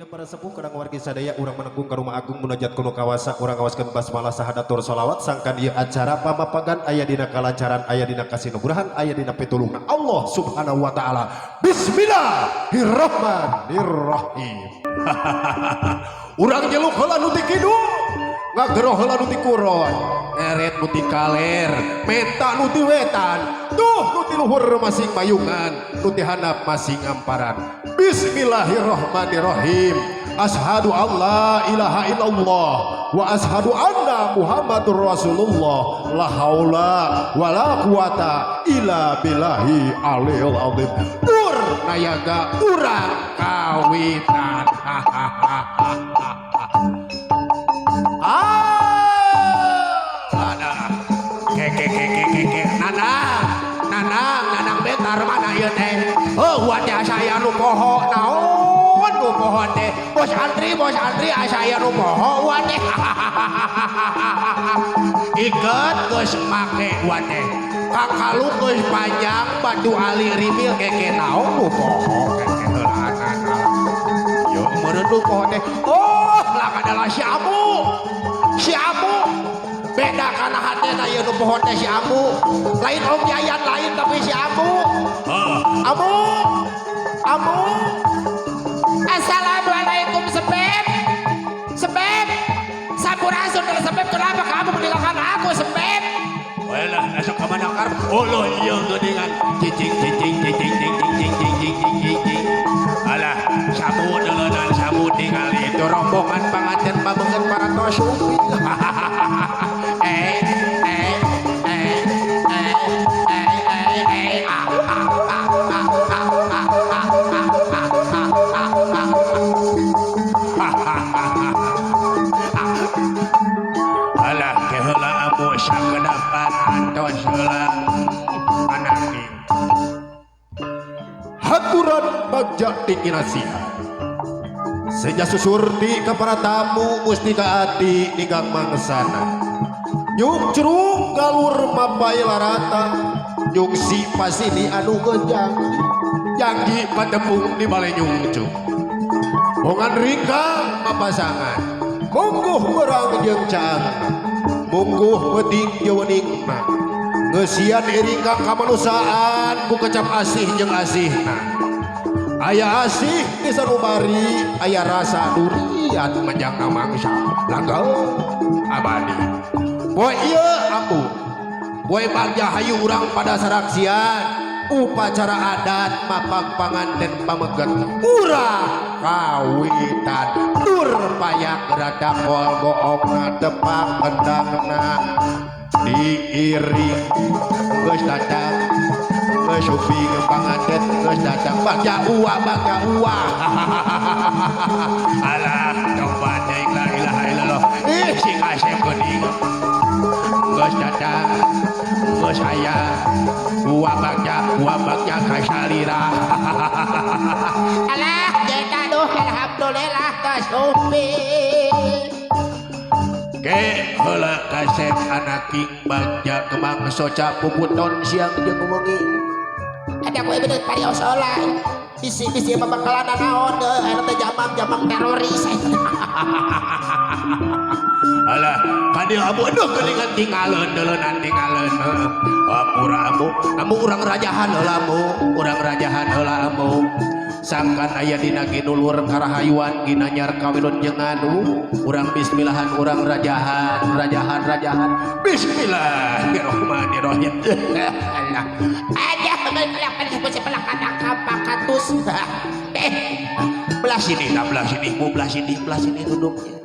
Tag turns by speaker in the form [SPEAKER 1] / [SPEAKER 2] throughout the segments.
[SPEAKER 1] Dina para sepuh kadang wargi sadaya urang menenggung ka rumah agung munajat kuno kawasa urang ngawaskeun basmalah sahadatur sholawat sangkan ieu acara pamapagan aya dina kalancaran aya dina kasinugrahan aya dina pitulungna Allah Subhanahu wa taala. Bismillahirrahmanirrahim. Urang jeluk heula nu ti kidul ngageroh heula nu ti kulon ngeret nu ti kaler meta nu ti wetan tuh nu ti luhur masing mayungan nu ti handap masing amparan. Bismillahirrahmanirrahim. Ashadu an la ilaha illallah wa ashadu anna muhammadur rasulullah la haula wa la quwata illa billahi aliyul azim. Nur nayaga urang kawitan. Nanang betar mana ieu teh? Wajah saya nu poho naon nu poho teh? Bos antri saya nu poho wajah. Iket geus make wajah. Kakalu geus panjang batu ali rimil keke naon nu poho keke heulanan. Yo meureun nu poho teh. Oh, lah adalah si Amu. Beda karena hatena ieu nu poho teh si Amu. Lain Om Yayan lain tapi si Amu. Amu. Assalamualaikum Sebeb. Sampurasun dari Sebeb, kenapa kamu meninggalkan aku Sebeb? Walah, esok ka mana kar? Oloh ieu geuningan cicing. Alah, samu deuleunan samu tingali itu rombongan panganten pabeungeun para tosupi. Alah keheula amu sakedapan antos heula anakning. Haturan bagja tinggi nasihat. Seja susurti ka para tamu musti ka adi ninggang mangsana. Nyuk curug galur mapai larata. Nyuk si pasini anu genjang. Janji patepung di balai nyungcung. Bongan ringkang mapasangan. Mungguh merang jeung caang. Mungguh peding jeweningna. Ngeusian iringkang kamanusaan ku kecap asih jeung asihna. Aya asih di sanubari, aya rasa durian menjangka mangsa langgeng abadi. Poe ieu Amu, poe bagja hayu urang pada saraksian upacara adat mapang panganten pameget urang kawitan tur payak rada kol goongna tepak kendangna diiring geus datang geus uping panganten geus datang bagja uwa alah coba deui la ilaha illallah sing asep geuning geus datang geus aya uwa bagja kasalira. Alah jeta duh alhamdulillah tasupi ke heula kasep anak king bagja kemang soca puputon siang jeung wengi. Ada poe bener parios heula bisi pabakalan naon eta teh jamang teroris. Alah kadieu Amu aduh geuningan tingaleun deuleunan tingaleun. Amu urang rajahan heula Amu. Sangkan aya dina ginulur karahayuan ginanyar kawilun jeung anu urang bismillahan urang rajahan. Bismillahirrahmanirrahim. Allah aja melakukan seperti pelakana kapakatus. Belah sini duduknya.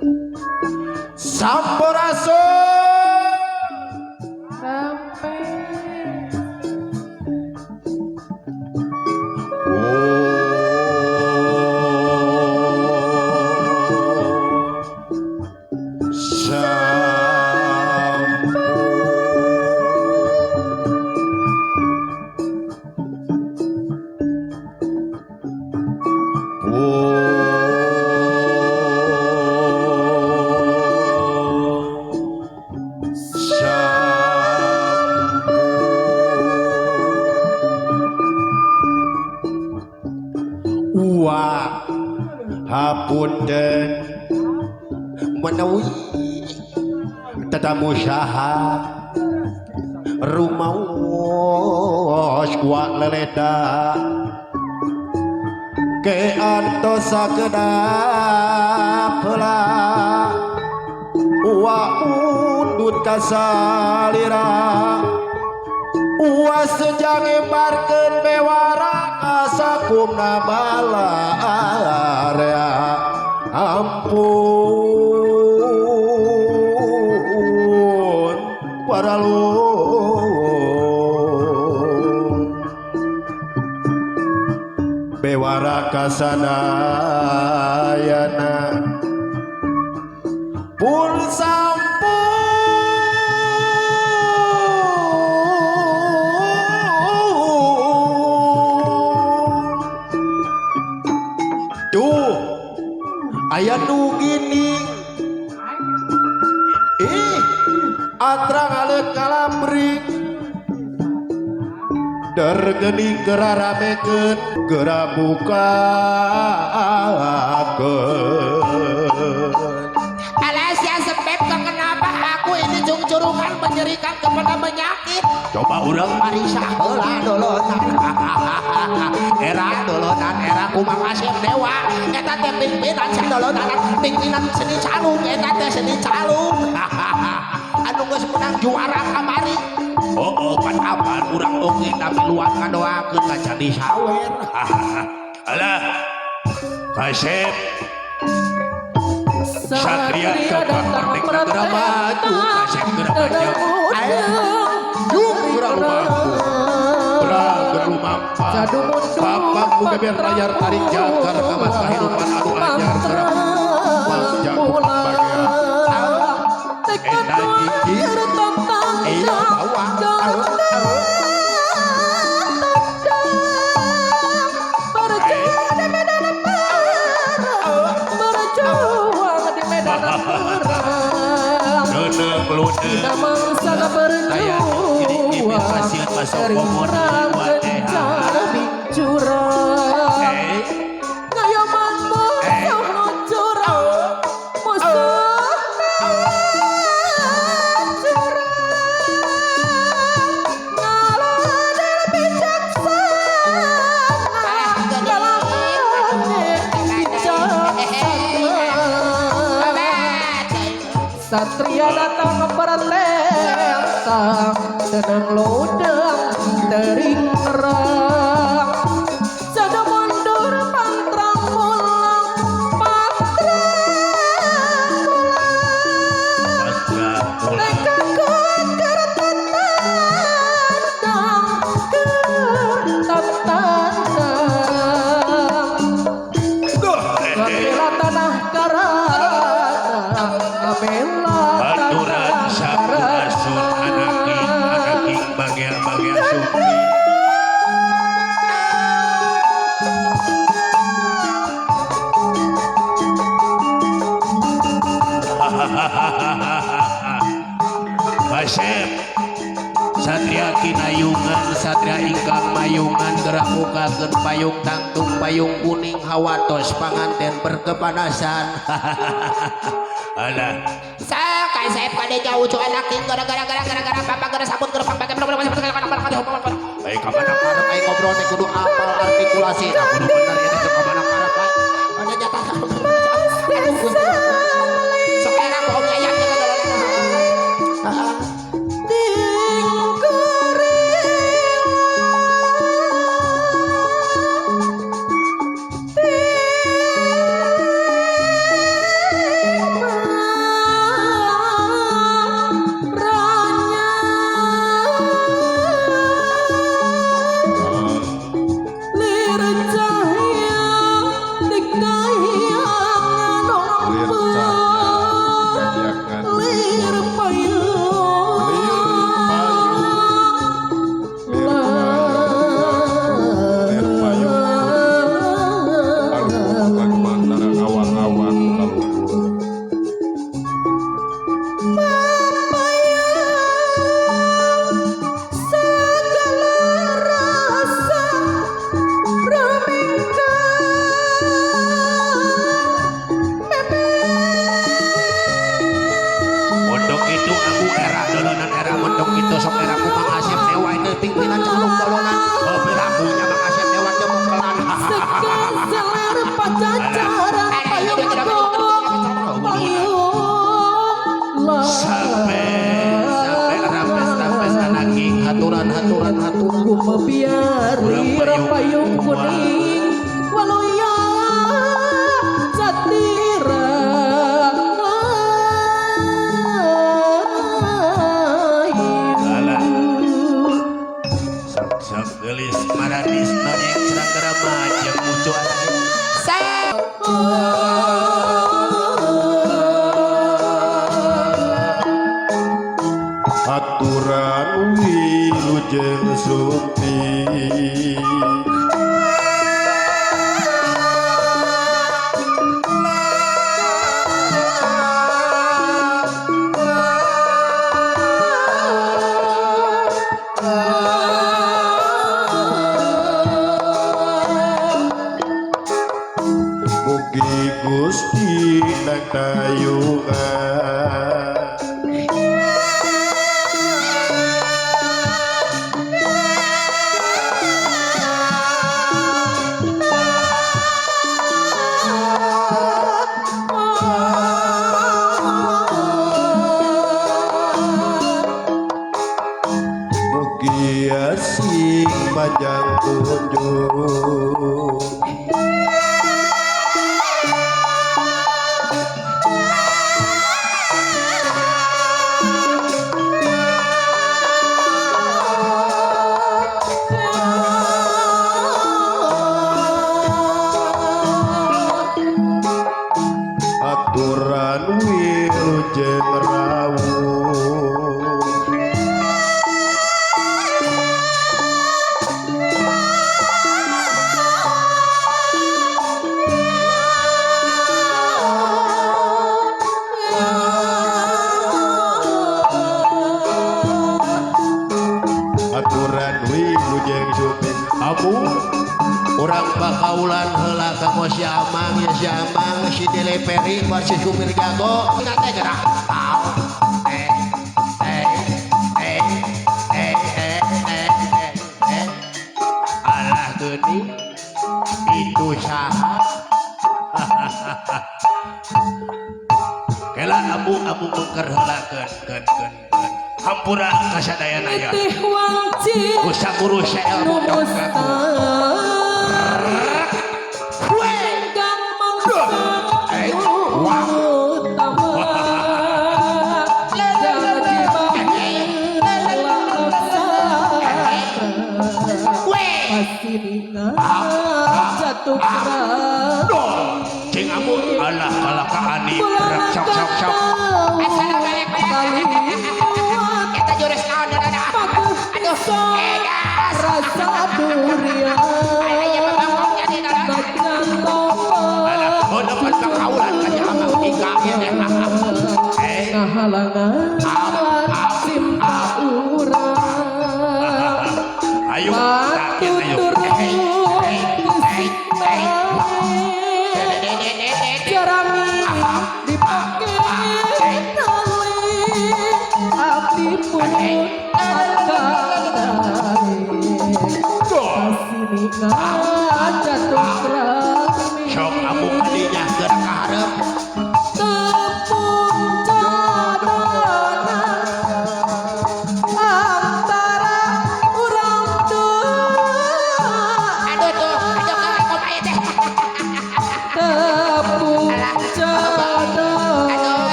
[SPEAKER 1] Sampurasun sampai punten menawi tetamu syaha rumaos kuat leleda ke antos sakedap heula wa undut kasalira wa sejang embarkeun bewara kasakumna bala area ampun para bewara kasadayana pun duh aya nu gini atrang aleuk kalambring dergeni geraramekeun geura bukakeun
[SPEAKER 2] alas ya sebab kenapa aku ini jungjurukan menyerikan kepada penyakit
[SPEAKER 1] coba urang
[SPEAKER 2] Marisa heula dolonan era dolonan era kumang asep dewa eta teh pimpinan sadolonan pimpinan seni calung eta teh seni calung anu geus menang juara kamari
[SPEAKER 1] pan apaan urang oge tapi luat ngadoakeun ka Candi Sawer alah kasep Satria datang geura maju kasep geura maju yuk geura maju geura lumampa papak ku beber layar tarik jangkar kamas kahidupan anu anyar geura manja ku pambagea eta gigi iya bawang
[SPEAKER 3] Satria datang berlentang tenang lodang tering terang sada mundur pantrang mulang lekakun kertatandang ngabela tanah karana ngabela
[SPEAKER 1] aturan sampurasun anak bagian-bagian suci Basep Satria kinayungan Satria ingkang mayungan gerak mukakeun payung tangtung payung kuning hawatos panganten berkepanasan alah
[SPEAKER 2] sakai saya pada jauh cu anak ting gara-gara papa gara sabun gara papa
[SPEAKER 1] baik kamana karep aing ngobrol teh kudu apal artikulasi nah kudu bener eta teh kamana karep
[SPEAKER 2] ada jatah sok enak kau ayatnya
[SPEAKER 3] lir cahaya dikaya biar lir payung kuning walau ya satira
[SPEAKER 2] Sok gelis maradis nonyeng cerang gerama jeung mucuan
[SPEAKER 1] aturan wilujeng sukti mugi Gusti nang tayungan mugi asing panjang kunjung aturan wilujeng rawuh aturan wilujeng supin amu
[SPEAKER 2] urang bakaulan heula ka Mos Amang ya si Amang si Deleperi bar si supir jago teh gerak alah geuning itu saha kela amu mengker heula keun hampura kasadayana ya
[SPEAKER 3] teh wangci
[SPEAKER 2] usak guru saya ilmu dongeng
[SPEAKER 3] Gang mangsa utama jangan dibahin laksa pasti ingat jatuh kerang
[SPEAKER 2] cing amu alah kalakaan nih sok
[SPEAKER 3] kali
[SPEAKER 2] kita jurus naon
[SPEAKER 3] aduh rasa durian
[SPEAKER 2] oh dapat bakaulan ka Amang tika
[SPEAKER 3] ngahalangan cinta urang
[SPEAKER 2] ayo
[SPEAKER 3] batu turun jarang dipake tali abdi pun kasih nikah jatuh kerami
[SPEAKER 2] sok amu kadinya gerak ka hareup
[SPEAKER 3] tepung jadona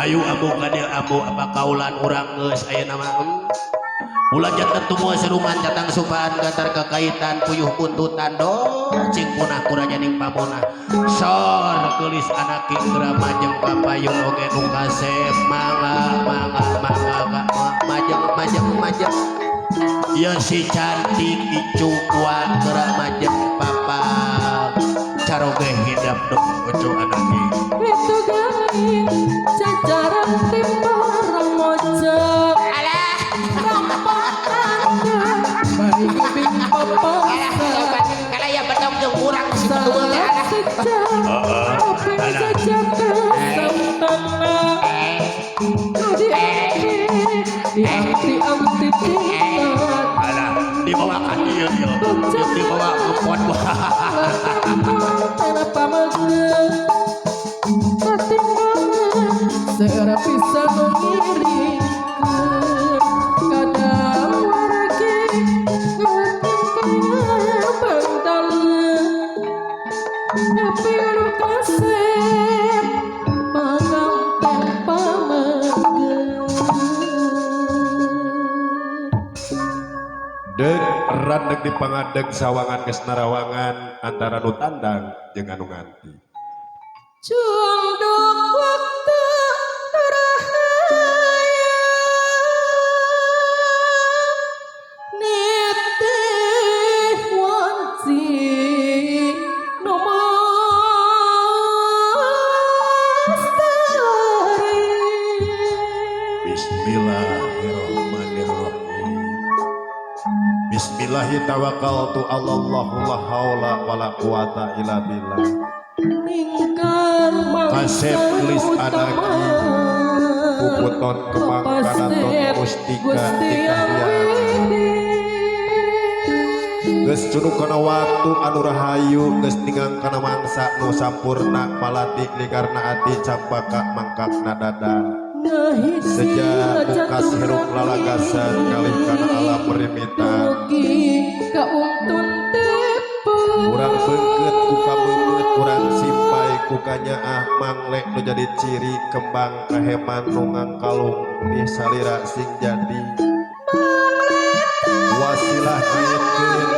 [SPEAKER 2] Ayu abu kadir abu apa kaulan urang geus aya nama ulah jantan tumuh seruman catang supan gantar kekaitan puyuh kuntutan do cing punah kuranya ning pamona sor geulis anak inggra majeng papayun oge nu kasep mangga majeng ya si cantik dicukwa gerak majeng papa caroge hidap dong ojo anak
[SPEAKER 3] Itu garing cacaran timbarang mojok
[SPEAKER 2] alah
[SPEAKER 3] rampakan baik bing papasa
[SPEAKER 2] kalau ya bedong jeung urang si berdua teh alah
[SPEAKER 3] sejak apa saja kesempana di tingkat
[SPEAKER 2] alah dibawa ka ieu dibawa ke pot
[SPEAKER 3] kenapa megah ketimbangan seera bisa mengiringkan kadang wargi ngetingkanya bangdalan tapi lu kasih menganten pamegah
[SPEAKER 1] Dek randeg di pangadeg sawangan geus narawangan antara nu tandang jeung anu nganti.
[SPEAKER 3] Cunduk waktu terahaya nitih wanci nomastari
[SPEAKER 1] Bismillahirrahmanirrahim. Bismillahirrahmanirrahim. Allahu la haula wala quwata illa billah.
[SPEAKER 3] ningkar
[SPEAKER 1] Kasep tulis anaki puputon kemang kanaton mustika dikahyan geus cunuk kana waktu anu rahayu geus ningang kana mangsa nu sampurna malati likarna ati campaka mangkakna dada sejak bukas hirup lalagasan kalih kana alam merimitan
[SPEAKER 3] kauntun tepo
[SPEAKER 1] urang beunkeut ku kabeubeut urang simpai ku kanyaah manglek nu jadi ciri kembang kaheman nu ngangkalung di salira sing jadi wasilah ngaitkeun